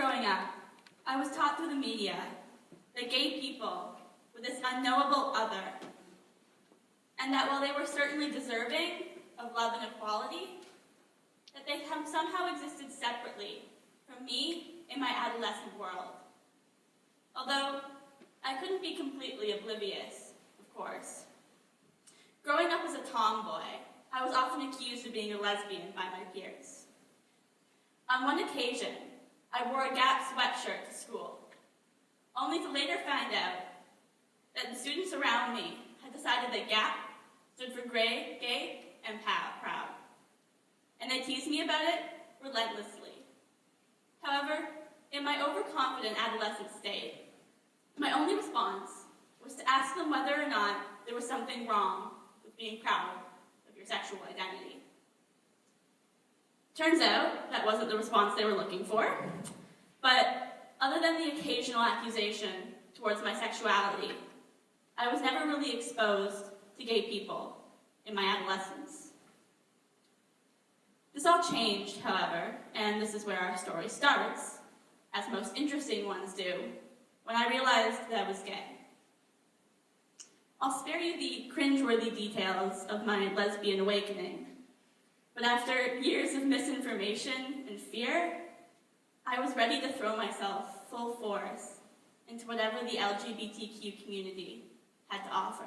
growing up, I was taught through the media that gay people were this unknowable other, and that while they were certainly deserving of love and equality, that they somehow existed separately from me in my adolescent world. Although I couldn't be completely oblivious, of course. Growing up as a tomboy, I was often accused of being a lesbian by my peers. On one occasion, I wore a Gap sweatshirt to school, only to later find out that the students around me had decided that Gap stood for gay, and proud. And they teased me about it relentlessly. However, in my overconfident adolescent state, my only response was to ask them whether or not there was something wrong with being proud of your sexual identity. Turns out that wasn't the response they were looking for, but other than the occasional accusation towards my sexuality, I was never really exposed to gay people in my adolescence. This all changed, however, and this is where our story starts, as most interesting ones do, when I realized that I was gay. I'll spare you the cringeworthy details of my lesbian awakening, but after years of misinformation and fear, I was ready to throw myself full force into whatever the LGBTQ community had to offer.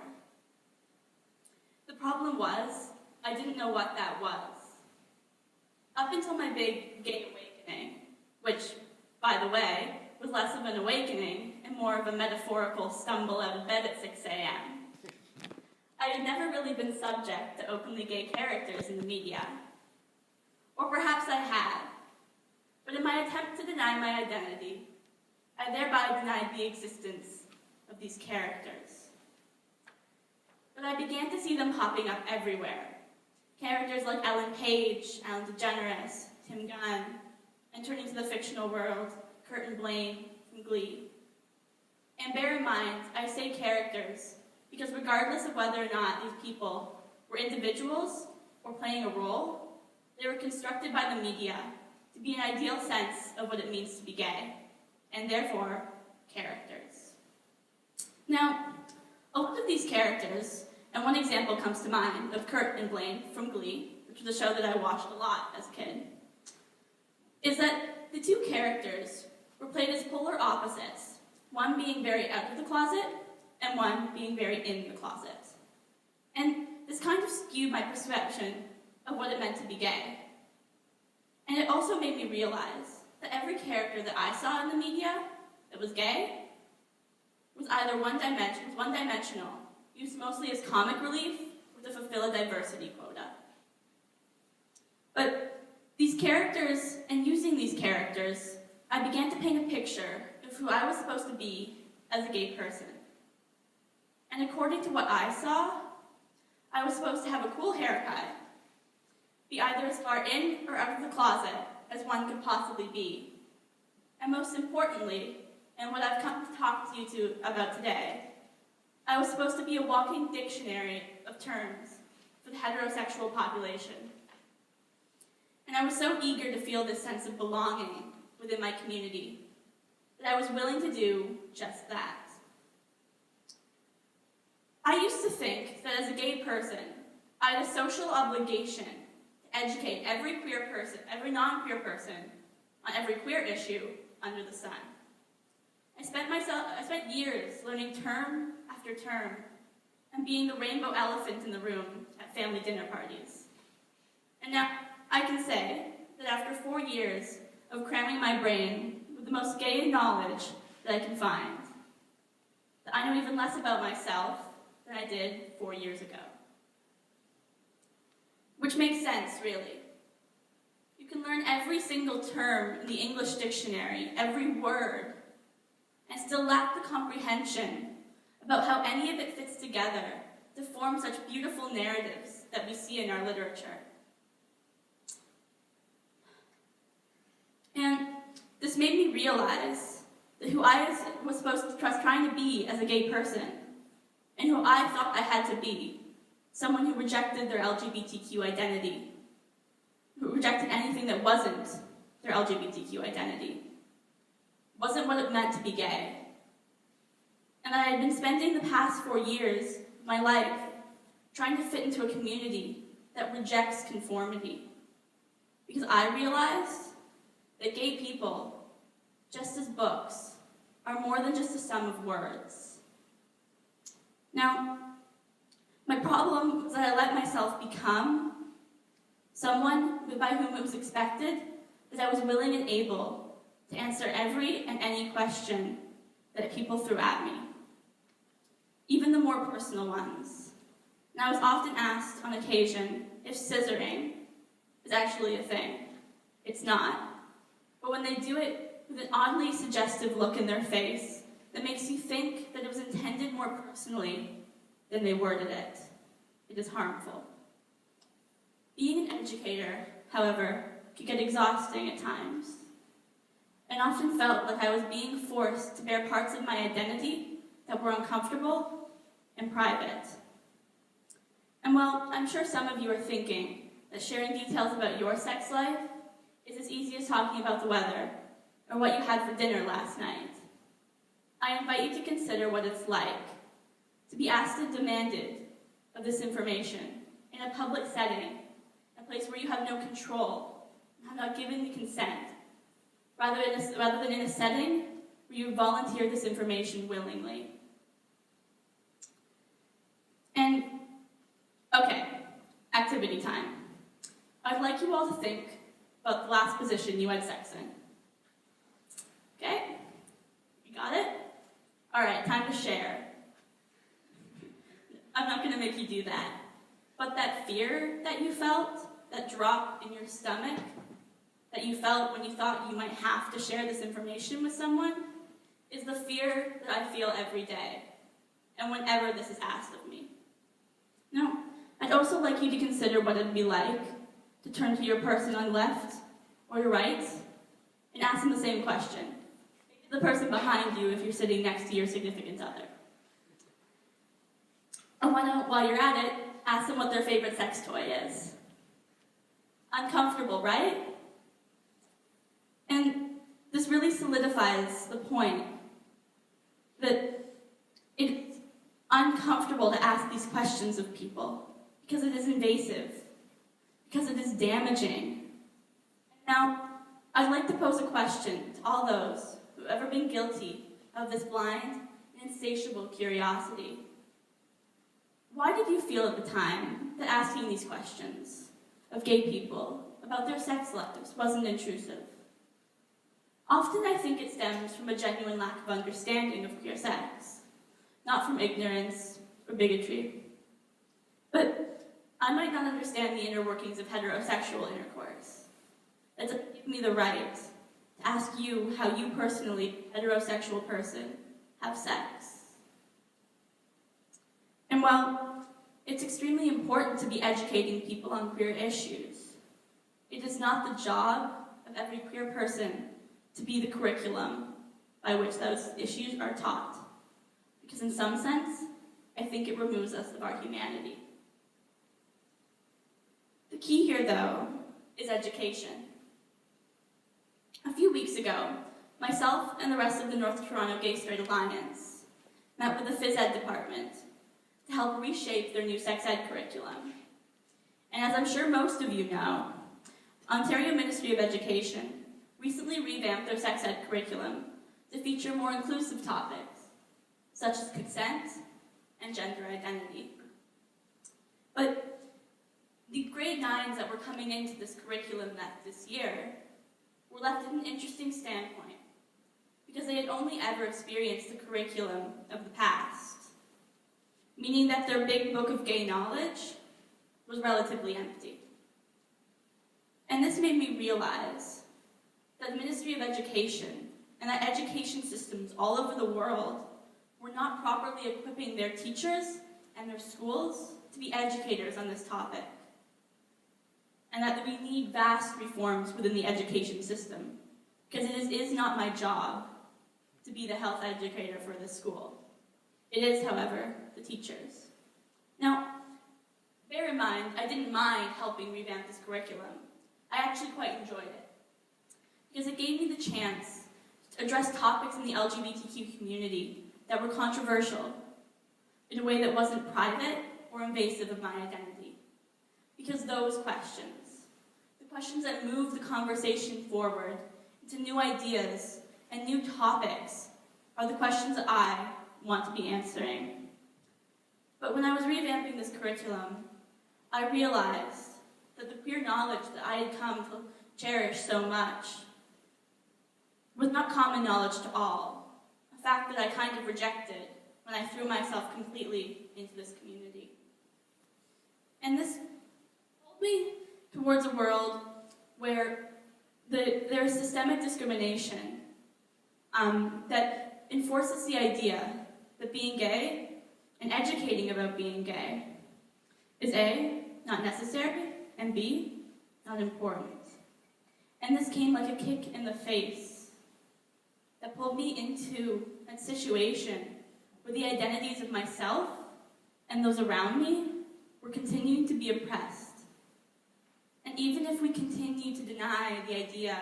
The problem was, I didn't know what that was. Up until my big gay awakening, which, by the way, was less of an awakening and more of a metaphorical stumble out of bed at 6 a.m., I had never really been subject to openly gay characters in the media. Or perhaps I had, but in my attempt to deny my identity, I thereby denied the existence of these characters. But I began to see them popping up everywhere. Characters like Ellen Page, Ellen DeGeneres, Tim Gunn, and turning to the fictional world, Kurt and Blaine from Glee. And bear in mind, I say characters because regardless of whether or not these people were individuals or playing a role, they were constructed by the media to be an ideal sense of what it means to be gay, and therefore, characters. Now, a lot of these characters, and one example comes to mind of Kurt and Blaine from Glee, which was a show that I watched a lot as a kid, is that the two characters were played as polar opposites, one being very out of the closet and one being very in the closet. And this kind of skewed my perception of what it meant to be gay. And it also made me realize that every character that I saw in the media that was gay was either one-dimensional, used mostly as comic relief or to fulfill a diversity quota. But these characters, and using these characters, I began to paint a picture of who I was supposed to be as a gay person. And according to what I saw, I was supposed to have a cool haircut, be either as far in or out of the closet as one could possibly be. And most importantly, and what I've come to talk to you about today, I was supposed to be a walking dictionary of terms for the heterosexual population. And I was so eager to feel this sense of belonging within my community that I was willing to do just that. I used to think that as a gay person, I had a social obligation to educate every queer person, every non-queer person, on every queer issue under the sun. I spent years learning term after term and being the rainbow elephant in the room at family dinner parties. And now I can say that after 4 years of cramming my brain with the most gay knowledge that I can find, that I know even less about myself than I did 4 years ago. Which makes sense, really. You can learn every single term in the English dictionary, every word, and still lack the comprehension about how any of it fits together to form such beautiful narratives that we see in our literature. And this made me realize that who I was supposed to trying to be as a gay person, and who I thought I had to be, someone who rejected their LGBTQ identity, who rejected anything that wasn't their LGBTQ identity, wasn't what it meant to be gay. And that I had been spending the past 4 years of my life trying to fit into a community that rejects conformity. Because I realized that gay people, just as books, are more than just a sum of words. Now, my problem was that I let myself become someone by whom it was expected that I was willing and able to answer every and any question that people threw at me, even the more personal ones. And I was often asked on occasion if scissoring is actually a thing. It's not. But when they do it with an oddly suggestive look in their face that makes you think that it was intended more personally than they worded it, it is harmful. Being an educator, however, could get exhausting at times, and often felt like I was being forced to bear parts of my identity that were uncomfortable and private. And while I'm sure some of you are thinking that sharing details about your sex life is as easy as talking about the weather or what you had for dinner last night, I invite you to consider what it's like to be asked and demanded of this information in a public setting, a place where you have no control, and have not given the consent, rather than in a setting where you volunteer this information willingly. And, okay, activity time. I'd like you all to think about the last position you had sex in. Okay? You got it? All right, time to share. I'm not going to make you do that. But that fear that you felt, that drop in your stomach, that you felt when you thought you might have to share this information with someone, is the fear that I feel every day, and whenever this is asked of me. Now, I'd also like you to consider what it'd be like to turn to your person on your left or your right and ask them the same question. The person behind you if you're sitting next to your significant other. Or while you're at it, ask them what their favorite sex toy is. Uncomfortable, right? And this really solidifies the point that it's uncomfortable to ask these questions of people because it is invasive, because it is damaging. Now, I'd like to pose a question to all those who have ever been guilty of this blind and insatiable curiosity. Why did you feel at the time that asking these questions of gay people about their sex lives wasn't intrusive? Often I think it stems from a genuine lack of understanding of queer sex, not from ignorance or bigotry. But I might not understand the inner workings of heterosexual intercourse. That doesn't give me the right to ask you how you personally, heterosexual person, have sex. And while it's extremely important to be educating people on queer issues, it is not the job of every queer person to be the curriculum by which those issues are taught. Because in some sense, I think it removes us of our humanity. The key here, though, is education. A few weeks ago, myself and the rest of the North Toronto Gay Straight Alliance met with the phys ed department to help reshape their new sex ed curriculum. And as I'm sure most of you know, the Ontario Ministry of Education recently revamped their sex ed curriculum to feature more inclusive topics, such as consent and gender identity. But the grade 9s that were coming into this curriculum this year were left at an interesting standpoint because they had only ever experienced the curriculum of the past, meaning that their big book of gay knowledge was relatively empty. And this made me realize that the Ministry of Education and that education systems all over the world were not properly equipping their teachers and their schools to be educators on this topic. And that we need vast reforms within the education system, because it is not my job to be the health educator for this school. It is, however, the teachers. Now, bear in mind, I didn't mind helping revamp this curriculum. I actually quite enjoyed it, because it gave me the chance to to address topics in the LGBTQ community that were controversial in a way that wasn't private or invasive of my identity. Because those questions, the questions that move the conversation forward into new ideas and new topics, are the questions that I want to be answering. But when I was revamping this curriculum, I realized that the queer knowledge that I had come to cherish so much was not common knowledge to all, a fact that I kind of rejected when I threw myself completely into this community. And this pulled me towards a world where there is systemic discrimination that enforces the idea that being gay and educating about being gay is A, not necessary, and B, not important. And this came like a kick in the face that pulled me into a situation where the identities of myself and those around me were continuing to be oppressed. And even if we continue to deny the idea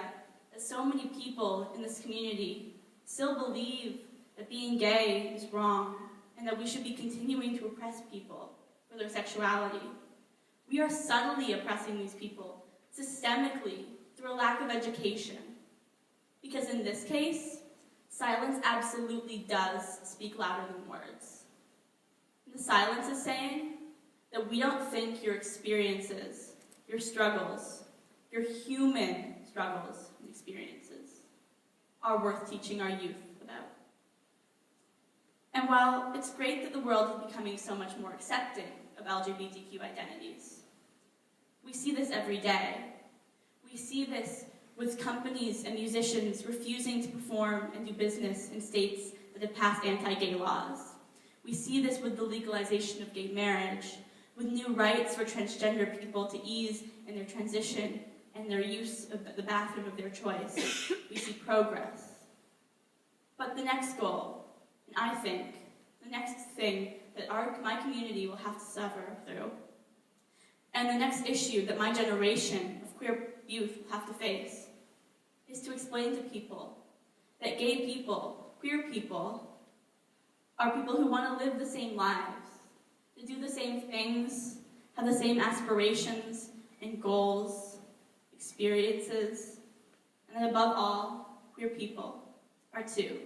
that so many people in this community still believe that being gay is wrong and that we should be continuing to oppress people for their sexuality, we are subtly oppressing these people systemically through a lack of education. Because in this case, silence absolutely does speak louder than words. The silence is saying that we don't think your experiences, your struggles, your human struggles and experiences are worth teaching our youth about. And while it's great that the world is becoming so much more accepting of LGBTQ identities, we see this every day. We see this with companies and musicians refusing to perform and do business in states that have passed anti-gay laws. We see this with the legalization of gay marriage, with new rights for transgender people to ease in their transition and their use of the bathroom of their choice. We see progress. But the next goal, and I think the next thing that my community will have to suffer through, and the next issue that my generation of queer youth will have to face, is to explain to people that gay people, queer people, are people who want to live the same lives, to do the same things, have the same aspirations and goals, experiences, and that above all, queer people are two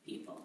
people.